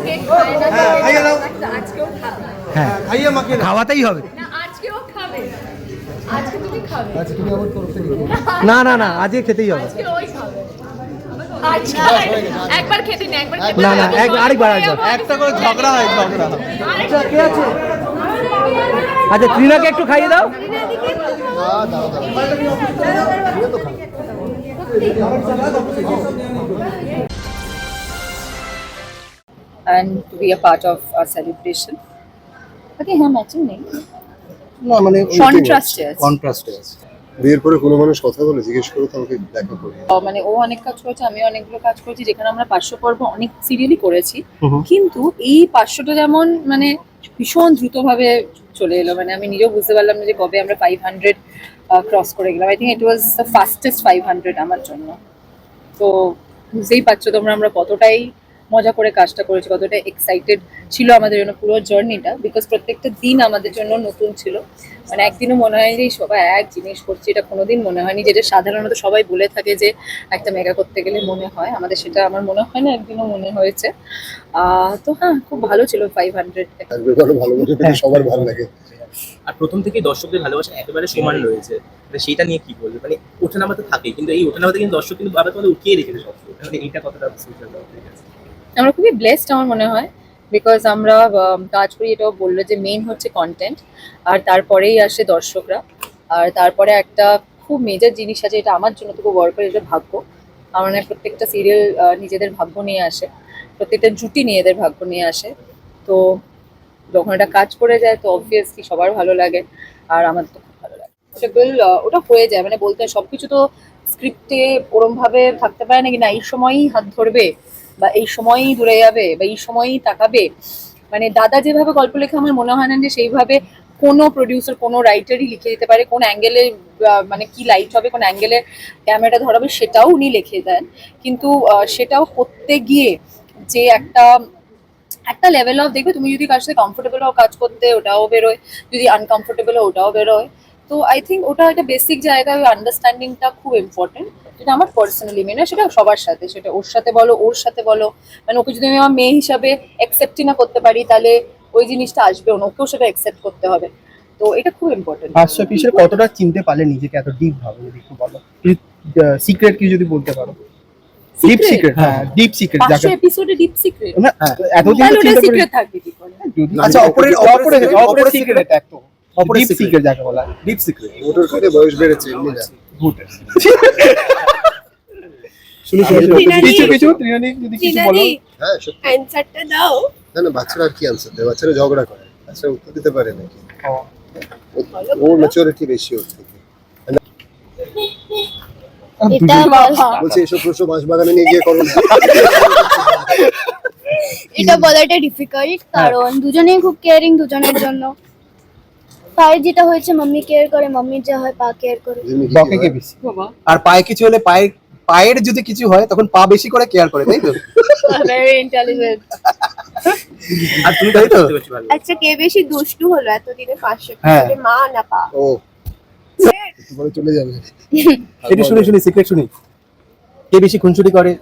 Cake খায় না, হ্যাঁ, খাইয়ে দাও। আজকেও খাবে হ্যাঁ খাইয়ে মাখিয়ে দাও। খাওয়াতেই হবে। না, আজকেও খাবে, আজকে তুমি খাবে, আচ্ছা তুমি আমার তরফ থেকে না না না আজকে খেতেই হবে। আজকে ওই খাবে। আজকে একবার খেতে না, একবার খেতে না, না, আরেকবার। একটা করে ঝগড়া হয় ঝগড়া। আচ্ছা কে আছে? আচ্ছা ত্রিনাকে একটু খাইয়ে দাও। and to be a part of our celebration. Okay, হ্যাঁ ম্যাচিং নেই, না মানে কন্ট্রাস্টে আছে। কন্ট্রাস্টে আছে। বিয়ের পরে কোনো মানুষ কথা বলে জিজ্ঞেস করে তোমাকে দেখা করে? মানে ও অনেক কাজ করেছে, আমি অনেকগুলো কাজ করেছি, যেখানে আমরা 500 পর্ব অনেক সিরিয়ালই করেছি, কিন্তু এই 500টা যেমন মানে ভীষণ দ্রুতভাবে চলে এলো, মানে আমি নিজেও বুঝতে পারলাম না যে কবে আমরা 500 ক্রস করে গেলাম। I think it was the fastest 500 আমার জন্য। তো বুঝতেই পারছো তোমরা আমরা কতটাই মজা করে কাজটা করেছি, কতটা এক্সাইটেড ছিল আমাদের জন্য পুরো জার্নিটা, বিকজ প্রত্যেকটা দিন আমাদের জন্য নতুন ছিল। মানে একদিনও মনে হয়নি যে সবাই এক জিনিস করছি, এটা কোনোদিন মনে হয়নি, যেটা সাধারণত সবাই বলে থাকে যে একটা মেগা করতে গেলে মনে হয়, আমাদের সেটা আমার মনে হয় না একদিনও মনে হয়েছে। তো হ্যাঁ, খুব ভালো ছিল 500। ভালোবাসা পেতে সবার ভালো লাগে। আর প্রথম থেকেই দর্শকদের ভালোবাসা একেবারে সমান রয়েছে, সেইটা নিয়ে কি বলবে? মানে ওঠানামা তো থাকেই, কিন্তু এই ওঠানামাতে কিন্তু দর্শক কিন্তু বাবা তোমাদের উঠিয়ে রেখেছে সবসময়, মানে এইটা কতটা স্পেশাল? আমরা খুবই ব্লেসড আমার মনে হয়, বিকজ আমরা কাজ করি, এটাও বললো যে মেইন হচ্ছে কন্টেন্ট, আর তারপরেই আসে দর্শকরা, আর তারপরে একটা খুব মেজর জিনিস আছে, এটা আমার জন্য তো খুব বড় করে, এটা ভাগ্য। আমার মনে হয় প্রত্যেকটা সিরিয়াল নিজেদের ভাগ্য নিয়ে আসে, প্রত্যেকটা জুটি নিজেদের ভাগ্য নিয়ে আসে। তো যখন এটা কাজ করে যায় তো অবভিয়াসলি সবার ভালো লাগে, আর আমার তো খুব ভালো লাগে। ওটা হয়ে যায়, মানে বলতে হয় সবকিছু তো স্ক্রিপ্টে ওরম ভাবে থাকতে পারে নাকি, না এই সময়ই হাত ধরবে বা এই সময়ই দূরে যাবে বা এই সময়ই তাকাবে। মানে দাদা যেভাবে গল্প লেখে, আমার মনে হয় না যে সেইভাবে কোনো প্রডিউসার কোনো রাইটারই লিখে দিতে পারে, কোন অ্যাঙ্গেলে মানে কি লাইট হবে, কোন অ্যাঙ্গেলে ক্যামেরাটা ধরাবে, সেটাও উনি লিখে দেন। কিন্তু সেটাও করতে গিয়ে যে একটা লেভেল অফ, দেখবে তুমি যদি কার সাথে কমফোর্টেবল হও কাজ করতে, ওটাও বেরোয়, যদি আনকমফোর্টেবল হও ওটাও বেরোয়। তো আই থিঙ্ক ওটা একটা বেসিক জায়গায় ওই আন্ডারস্ট্যান্ডিংটা খুব ইম্পর্টেন্ট, যেটা আমার পার্সোনালি মেনে, সেটা সবার সাথে, সেটা ওর সাথে বলো ওর সাথে বলো, মানে ওকে যদি আমি আমার মেয়ে হিসাবে অ্যাকসেপ্টই না করতে পারি, তাহলে ওই জিনিসটা আসবে না, ওকেও সেটা অ্যাকসেপ্ট করতে হবে। তো এটা খুব ইম্পর্টেন্ট। 500 এপিসোডে কতটা চিনতে পারলে নিজেকে এত ডিপ ভাবে, যদি একটু বলো, সিক্রেট কি যদি বলতে পারো? ডিপ সিক্রেট, হ্যাঁ ডিপ সিক্রেট, 500 এপিসোডে ডিপ সিক্রেট, না এতদিন তাহলে তো ওটা চিন্তা করে সিক্রেট থাকবে কি করে? আচ্ছা অপরের সিক্রেট একদম, অপরের সিক্রেট যাকে বলা হয়। Deep secret. মোটর করে বয়স বেড়েছে এমনি না। শুনি ত্রিনালি। কিছু ত্রিনালি যদি কিছু বলো। হ্যাঁ সত্যি। অ্যানসারটা দাও। না না, বাচ্চারা আর কি আনসার দেয়? বাচ্চারা ঝগড়া করে, বাচ্চারা উত্তর দিতে পারে নাকি? ওর ম্যাচুরিটি বেশি ওর থেকে। এটা বলছে এসব প্রশ্ন বাঁশবাগানে নিয়ে গিয়ে করো না। এটা বলাটা ডিফিকাল্ট, কারণ দুজনেই খুব কেয়ারিং দুজনের জন্য। পায়ের যেটা হয়েছে মাম্মি কেয়ার করে, মাম্মির যা হয় পা কেয়ার করে। যেমনি কি বকে কে হয়? বেশি, আর পায়ে কিছু হলে পায়ের যদি কিছু হয় তখন পা বেশি করে কেয়ার করে, তাই তো? Very intelligent. আর তুমি তাই তো? বুঝতে পারছি ভালো। আচ্ছা, কে বেশি দুষ্টু হলো এতদিনে 500 হ্যাঁ। এপিসোডে, মা না পা? ও একটু পরে চলে যাবে। একটু শুনি সিক্রেট শুনি, কে বেশি খুনসুটি করে,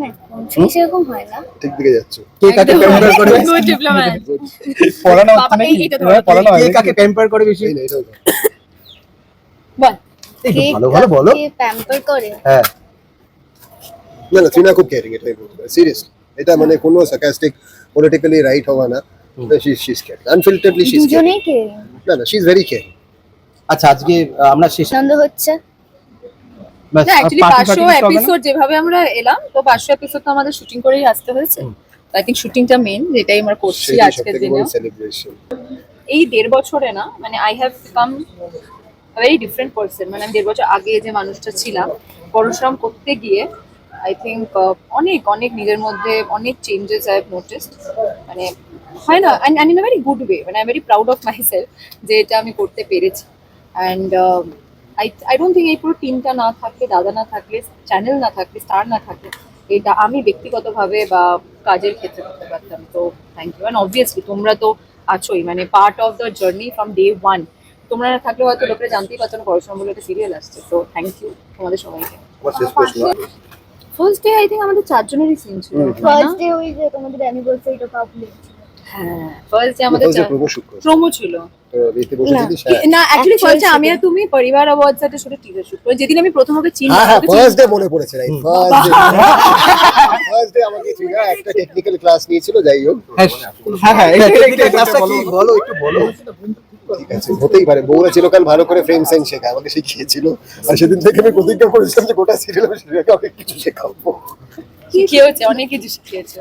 না, কোন সেরকম হয় না। ঠিক দিকে যাচ্ছ। কে কাকে প্যাম্পার করে, গুড ডিপ্লোম্যাট। পড়ানো বাবা, হচ্ছে নাকি, এইটা ধরো। পড়ানো হয়, কে কাকে প্যাম্পার করে বেশি? এই না এটাও তো। বল। একটু কে ভালো ভালো বলো। কাকে প্যাম্পার করে? হ্যাঁ না না, ত্রিনা খুব কেয়ারিং, এটাই বলতে পারি সিরিয়াসলি। এটা মানে কোনো সার্কাস্টিক পলিটিক্যালি রাইট হওয়া না, she is caring unfilteredly, she is caring. দুজনেই কেয়ারিং। না না, শি ইজ ভেরি কেয়ারিং। আচ্ছা আজকে আমরা শেষ, আনন্দ হচ্ছে। ব্যাস, না অ্যাকচুয়ালি party 500 কিছু হবে না? এপিসোড যেভাবে আমরা এলাম, তো 500 এপিসোড তো আমাদের শুটিং করেই আসতে হয়েছে। আই থিঙ্ক শুটিংটা মেইন, যেটাই আমরা করছি সেটাই আজকের সবথেকে দিনে। বড় সেলিব্রেশন। এই 1.5 বছরে না, মানে I have become very different person. মানে আমি 1.5 বছর আগে যে মানুষটা ছিলাম, পরিশ্রম করতে গিয়ে আই থিঙ্ক অনেক অনেক নিজের মধ্যে অনেক চেঞ্জেস আই হ্যাভ নোটিসড। মানে হয় না, and in a very good way, মানে I am very proud of myself যে এটা আমি করতে পেরেছি। অ্যান্ড আই ডোন্ট থিঙ্ক এই পুরো টিমটা না থাকলে, দাদা না থাকলে, চ্যানেল না থাকলে, স্টার না থাকলে, এটা আমি ব্যক্তিগতভাবে বা কাজের ক্ষেত্রে করতে পারতাম। তো থ্যাংক ইউ। অ্যান্ড অবভিয়াসলি তোমরা তো আছোই, মানে part of the journey from day one. তোমরা না থাকলে হয়তো লোকেরা জানতেই পারতো না পড়াশোনা বলে একটা সিরিয়াল আসছে। তো থ্যাংক ইউ তোমাদের সবাইকে। আমার শেষ প্রশ্ন, ফার্স্ট ডে আই থিঙ্ক আমাদের 4 জনেরই সিন ছিল হুম। তাই না? ফার্স্ট ডে ওই যে তোমাদের অ্যানিভার্সারিটা পাবলিক হ্যাঁ ফার্স্ট ডে আমাদের প্রমো শুট করেছে প্রোমো ছিল তো বেতে বসেছিলিস হ্যাঁ না অ্যাকচুয়ালি Actual ফার্স্ট আমি shooting. আর তুমি পরিবার অ্যাওয়ার্ডস একটা ছোট টিজার শুট করি যেদিন আমি প্রথম ওকে চিনি হ্যাঁ হ্যাঁ ওকে চিনি ফার্স্ট ডে না। মনে পড়েছে রাইট ফার্স্ট ডে আমাকে ফিগার একটা টেকনিক্যাল ক্লাস নিয়েছিল যাই হোক হ্যাঁ হ্যাঁ এটা technical class টা কি? বলো একটু বলো ঠিক আছে হতেই পারে বউরা চিরকাল ভালো করে ফ্রেম সেন্স শেখায় আমাকে শিখিয়েছিল আর সেদিন থেকে আমি প্রতিজ্ঞা করেছিলাম যে গোটা সিরিয়াল আমি সেটাকে অনেক কিছু শেখাবো শিখিয়েছে অনেক কিছু শিখিয়েছে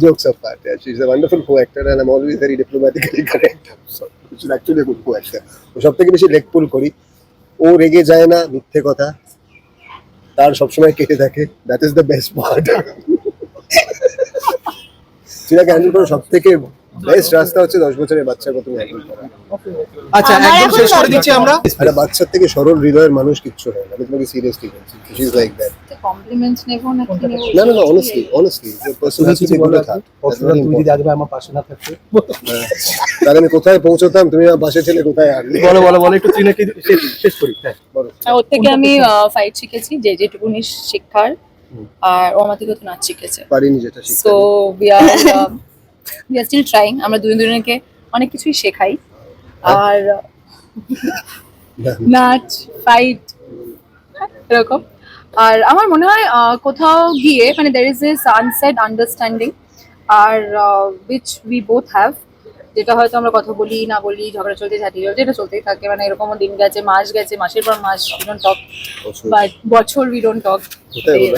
jokes apart yeah, she's a wonderful co-actor and I'm always very diplomatically correct so she's actually a good co-actor ও সব থেকে বেশি লেগ পুল করি ও রেগে যায় না মিথ্যে কথা তার সবসময় কেটে থাকে that is the best part সেটাকে হ্যান্ডেল করার সব থেকে বেস্ট রাস্তা হচ্ছে 10 বছরের বাচ্চার মতো হ্যান্ডেল করা আচ্ছা আমার একদম এখন শেষ করে লজ্জা দিচ্ছি আমরা একটা বাচ্চার থেকে সরল হৃদয়ের মানুষ কিচ্ছু হয় না আমি তোমাকে সিরিয়াসলি বলছি she is like that compliments নেবো না কি নেবো না না না অনেস্টলি যে পার্সন তুমি হ্যাজ টু কিছু বি বলো গুড অসুবিধা তুমি যদি আজকে আমার পাশে না থাকতে তাহলে আমি কোথায় পৌঁছতাম তুমি আমার পাশে ছেলে কোথায় আনলে বলো বলো বলো একটু চিনে কি শেষ করি হ্যাঁ বলো। ওর থেকে আমি ফাইট শিখেছি যেটুকুনি শিক্ষার আর ও আমার থেকে তো নাচ শিখেছে পারিনি যেটা শিখতে so we are still trying আমরা দুজনকে অনেক কিছুই শেখাই আর নাচ ফাইট এরকম আর আমার মনে হয় কোথাও গিয়ে মানে there is this unsaid understanding আর উইচ উই বোথ হ্যাভ যেটা হয়তো আমরা কথা বলি না বলি ঝগড়া চলতে ঝাঁটি চলতে এটা চলতেই থাকে মানে এরকমও দিন গেছে মাস গেছে মাসের পর মাস উই ডোন্ট টক বাট বছর উই ডোন্ট টক কোথায় বলো?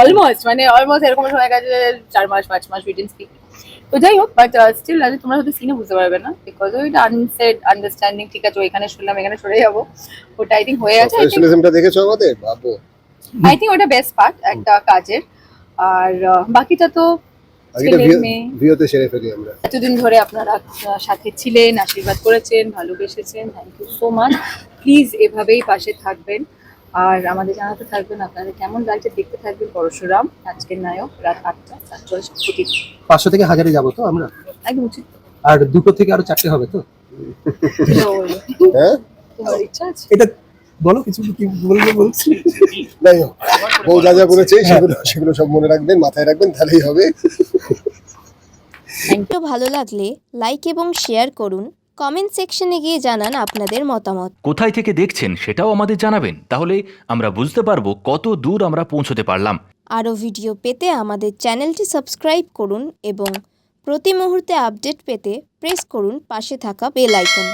অলমোস্ট মানে অলমোস্ট এরকম সময় গেছে 4 মাস 5 মাস উই ডিডন্ট স্পিক তো যাই হোক বাট স্টিল আজ তোমরা হয়তো সিনে বুঝতে পারবে না বিকজ ওইটা আনসেড আন্ডারস্ট্যান্ডিং ঠিক আছে ও এখানে শুনলাম এখানে সরে যাবো ওটা আই থিঙ্ক হয়ে আছে প্রফেশনালিজমটা দেখেছো আমাদের বাবু আই থিঙ্ক ওটা বেস্ট পার্ট একটা কাজের আর বাকিটা তো আগেটা ছেলে মেয়ে ভিওতে সেরে ফেলি আমরা এতদিন ধরে আপনারা সাথে ছিলেন আশীর্বাদ করেছেন ভালোবেসেছেন thank you so much please এভাবেই পাশে থাকবেন আর আমাদের জানাতে থাকবেন আপনাদের কেমন লাগছে দেখতে থাকবেন পরশুরাম আজকের নায়ক রাত 8:47 প্রতি 500 থেকে 1000 যাবো তো আমরা একদম উচিত আর 2 থেকে আরো 4টে হবে তো হ্যাঁ তোমার ইচ্ছা আছে এটা বলো কিছু কি বলবো বলছি যাই হোক বউ যা যা বলেছে সেগুলো সব মনে রাখবেন মাথায় রাখবেন তাহলেই হবে ভিডিও ভালো লাগলে লাইক এবং শেয়ার করুন কমেন্ট সেকশনে গিয়ে জানান আপনাদের মতামত কোথায় থেকে দেখছেন সেটাও আমাদের জানাবেন তাহলে আমরা বুঝতে পারবো কত দূর আমরা পৌঁছতে পারলাম আরও ভিডিও পেতে আমাদের চ্যানেলটি সাবস্ক্রাইব করুন এবং প্রতি মুহূর্তে আপডেট পেতে প্রেস করুন পাশে থাকা বেল আইকন